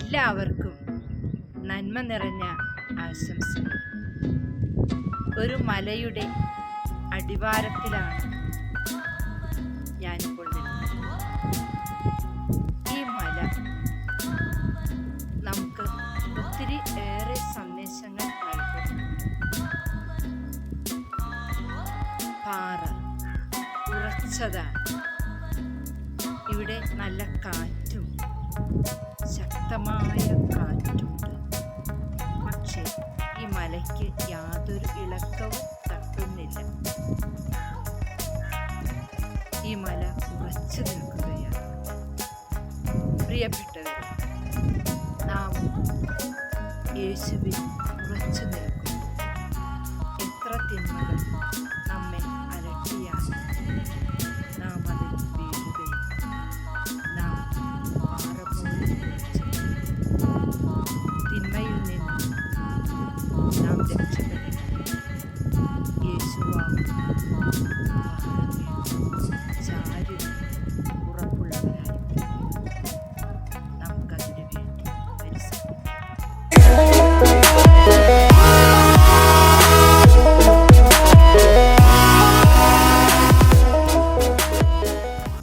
എല്ലാവർക്കും നന്മ നിറഞ്ഞ ആശംസകൾ. ഒരു മലയുടെ അടിവാരത്തിലാണ് ഞാനിപ്പോൾ നിൽക്കുന്നത്. ഈ മല നമുക്ക് ഒത്തിരി ഏറെ സന്ദേശങ്ങൾ നൽകുന്നു. പാറ ഉറച്ചതാണ്. ഇവിടെ നല്ല കാറ്റും ശക്തമായ കാറ്റുണ്ട്. പക്ഷേ ഈ മലയ്ക്ക് യാതൊരു ഇളക്കവും തട്ടുന്നില്ല. ഈ മല ഉറച്ചു നിൽക്കുകയാണ്. പ്രിയപ്പെട്ടവരെ, നാം യേശുവിൽ ഉറച്ചു നിൽക്കുന്നു. എത്ര തിന്മകൾ